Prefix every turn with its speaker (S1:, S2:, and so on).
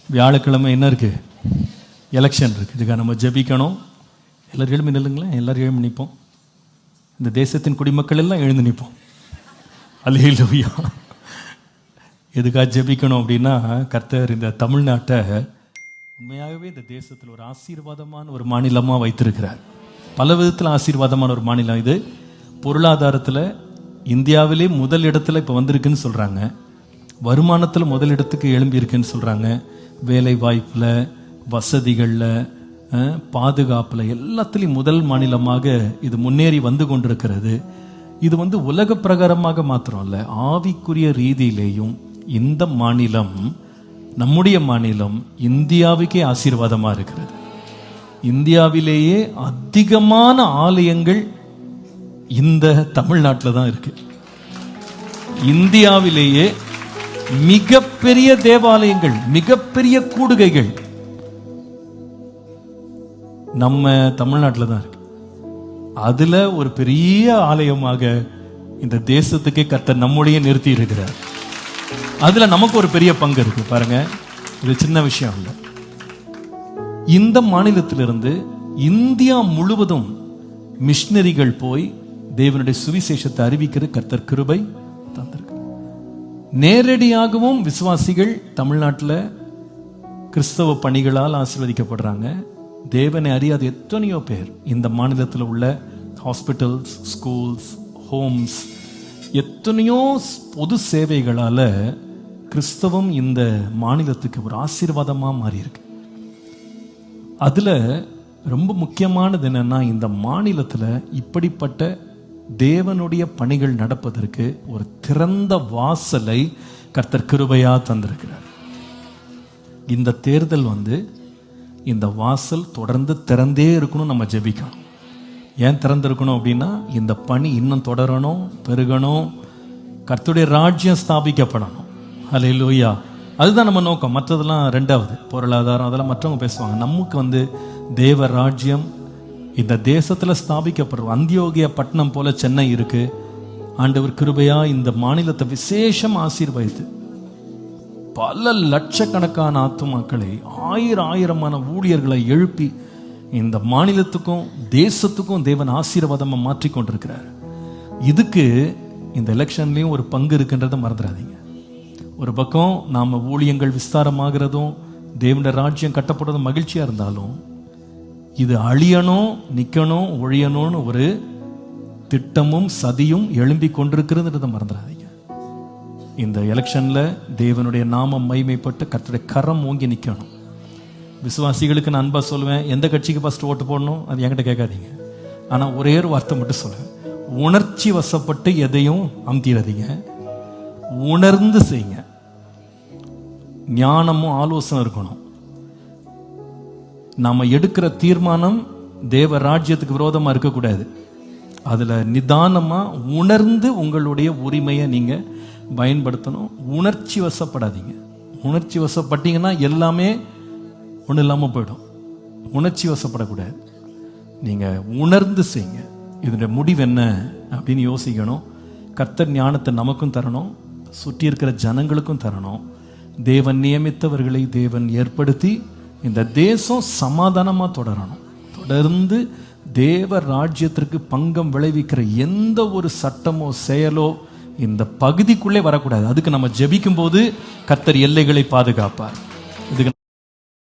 S1: வியாழக்கிழமை என்ன இருக்கு? எலெக்ஷன் இருக்கு. இதுக்காக நம்ம ஜெபிக்கணும். எல்லாரும் எழும்பி நில்லுங்களேன். எல்லாரும் எழும்பி நிற்போம். இந்த தேசத்தின் குடிமக்கள் எல்லாம் எழுந்து நிற்போம். அல்லேலூயா. எதுக்காக ஜெபிக்கணும் அப்படின்னா, கர்த்தர் இந்த தமிழ்நாட்டை உண்மையாகவே இந்த தேசத்தில் ஒரு ஆசீர்வாதமான ஒரு மாநிலமாக வைத்திருக்கிறார். பல விதத்தில் ஆசீர்வாதமான ஒரு மாநிலம் இது. பொருளாதாரத்தில் இந்தியாவிலே முதல் இடத்துல இப்போ வந்திருக்குன்னு சொல்கிறாங்க. வருமானத்தில் முதலிடத்துக்கு எழும்பி இருக்குன்னு சொல்கிறாங்க. வேலை வாய்ப்பில், வசதிகளில், பாதுகாப்பில் எல்லாத்துலேயும் முதல் மாநிலமாக இது முன்னேறி வந்து கொண்டிருக்கிறது. இது உலக பிரகாரமாக மாத்திரம் இல்லை, ஆவிக்குரிய ரீதியிலேயும் இந்த மாநிலம், நம்முடைய மாநிலம் இந்தியாவுக்கே ஆசீர்வாதமாக இருக்கிறது. இந்தியாவிலேயே அதிகமான ஆலயங்கள் இந்த தமிழ்நாட்டில் தான் இருக்கு. இந்தியாவிலேயே மிகப்பெரிய தேவாலயங்கள், மிகப்பெரிய கூடுகைகள் நம்ம தமிழ்நாட்டில் தான் இருக்கு. அதுல ஒரு பெரிய ஆலயமாக இந்த தேசத்துக்கே கர்த்தர் நம்முடைய நிறுத்தி இருக்கிறார். அதுல நமக்கு ஒரு பெரிய பங்கு இருக்கு. பாருங்க, இது சின்ன விஷயம் இல்லை. இந்த மாநிலத்திலிருந்து இந்தியா முழுவதும் மிஷனரிகள் போய் தேவனுடைய சுவிசேஷத்தை அறிவிக்கிற கர்த்தர் கிருபை தந்திருக்கு. நேரடியாகவும் விசுவாசிகள் தமிழ்நாட்டில் கிறிஸ்தவ பணிகளால் ஆசீர்வதிக்கப்படுறாங்க. தேவனை அறியாத எத்தனையோ பேர் இந்த மாநிலத்தில் உள்ள ஹாஸ்பிட்டல்ஸ், ஸ்கூல்ஸ், ஹோம்ஸ், எத்தனையோ பொது சேவைகளால் கிறிஸ்தவம் இந்த மாநிலத்துக்கு ஒரு ஆசீர்வாதமாக மாறி இருக்கு. அதில் ரொம்ப முக்கியமானது என்னன்னா, இந்த மாநிலத்தில் இப்படிப்பட்ட தேவனுடைய பணிகள் நடப்பதற்கு ஒரு திறந்த வாசலை கர்த்தர் கிருபையா தந்திருக்கிறார். இந்த தேர்தல் இந்த வாசல் தொடர்ந்து திறந்தே இருக்கணும். நம்ம ஜெபிக்கணும். ஏன் திறந்திருக்கணும் அப்படின்னா, இந்த பணி இன்னும் தொடரணும், பெருகணும், கர்த்தருடைய ராஜ்யம் ஸ்தாபிக்கப்படணும். அல்லேலூயா. அதுதான் நம்ம நோக்கம். மற்றதெல்லாம் ரெண்டாவது, பொருளாதாரம் அதெல்லாம் மற்றவங்க பேசுவாங்க. நமக்கு தேவ ராஜ்யம் இந்த தேசத்தில் ஸ்தாபிக்கப்படுற அந்தியோகியா பட்டணம் போல சென்னை இருக்கு. ஆண்டவர் கிருபையா இந்த மாநிலத்தை விசேஷம் ஆசீர்வதித்து பல லட்சக்கணக்கான ஆத்துமாக்களை, ஆயிரமான ஊழியர்களை எழுப்பி இந்த மாநிலத்துக்கும் தேசத்துக்கும் தேவன் ஆசீர்வாதமா மாற்றி கொண்டிருக்கிறார். இதுக்கு இந்த எலெக்ஷன்லயும் ஒரு பங்கு இருக்குன்றதை மறந்துடாதீங்க. ஒரு பக்கம் நாம ஊழியங்கள் விஸ்தாரமாகிறதும் தேவனுடைய ராஜ்யம் கட்டப்படுறதும் மகிழ்ச்சியா இருந்தாலும், இது அழியணும், நிக்கணும், ஒழியணும்னு ஒரு திட்டமும் சதியும் எழும்பி கொண்டிருக்கிறதுன்றதை மறந்துடாதீங்க. இந்த எலெக்ஷன்ல தேவனுடைய நாமம் மகிமைப்பட்டு கர்த்தருடைய கரம் ஓங்கி நிக்கணும். விசுவாசிகளுக்கு நான் அன்பா சொல்லுவேன், எந்த கட்சிக்கு ஃபர்ஸ்ட் ஓட்டு போடணும் அது என்கிட்ட கேட்காதீங்க. ஆனா ஒரே ஒரு வார்த்தை மட்டும் சொல்லுவேன், உணர்ச்சி வசப்பட்டு எதையும் அமுத்திடாதீங்க, உணர்ந்து செய்யுங்க. ஞானமும் ஆலோசனை இருக்கணும். நாம எடுக்கிற தீர்மானம் தேவ ராஜ்யத்துக்கு விரோதமா இருக்கக்கூடாது. அதுல நிதானமா உணர்ந்து உங்களுடைய உரிமையை நீங்க பயன்படுத்தணும். உணர்ச்சி வசப்படாதீங்க. உணர்ச்சி வசப்பட்டீங்கன்னா எல்லாமே ஒன்றும் இல்லாமல் போயிடும். உணர்ச்சி வசப்படக்கூடாது. நீங்க உணர்ந்து செய்யுங்க. இதனுடைய முடிவு என்ன அப்படின்னு யோசிக்கணும். கர்த்தர் ஞானத்தை நமக்கும் தரணும், சுற்றி இருக்கிற ஜனங்களுக்கும் தரணும். தேவன் நியமித்தவர்களை தேவன் ஏற்படுத்தி இந்த தேசம் சமாதானமா தொடரணும். தொடர்ந்து தேவ ராஜ்யத்திற்கு பங்கம் விளைவிக்கிற எந்த ஒரு சட்டமோ செயலோ இந்த பகுதிக்குள்ளே வரக்கூடாது. அதுக்கு நம்ம ஜெபிக்கும் போது கர்த்தர் எல்லைகளை பாதுகாப்பார். இதுக்கு